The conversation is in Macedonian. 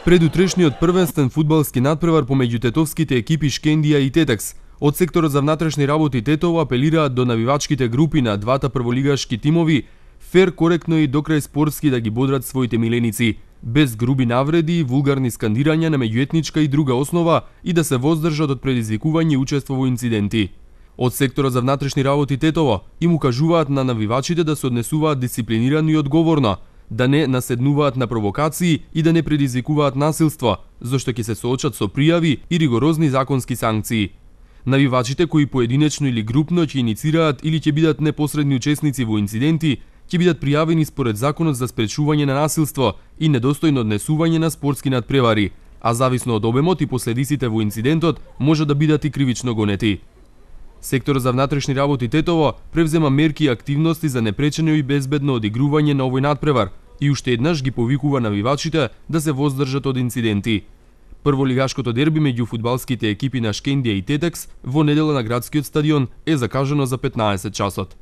Предутрешниот првенствен фудбалски надпревар помеѓу тетовските екипи Шкендија и Тетекс од секторот за внатрешни работи Тетово апелираат до навивачките групи на двата прволигашки тимови фер, коректно и докрај спортски да ги бодрат своите миленици, без груби навреди и вулгарни скандирања на меѓуетничка и друга основа и да се воздржат од предизвикување и учество во инциденти. Од секторот за внатрешни работи Тетово им укажуваат на навивачите да се однесуваат дисциплинирано и одговорно, да не наседнуваат на провокации и да не предизвикуваат насилство, зашто ќе се соочат со пријави и ригорозни законски санкции. Навивачите кои поединечно или групно ќе иницираат или ќе бидат непосредни учесници во инциденти, ќе бидат пријавени според законот за спречување на насилство и недостојно однесување на спортски надпревари, а зависно од обемот и последиците во инцидентот може да бидат и кривично гонети. Секторот за внатрешни работи Тетово превзема мерки и активности за непречено и безбедно одигрување на овој надпревар и уште еднаш ги повикува навивачите да се воздржат од инциденти. Прволигашкото дерби меѓу фудбалските екипи на Шкендија и Тетекс во недела на градскиот стадион е закажано за 15 часот.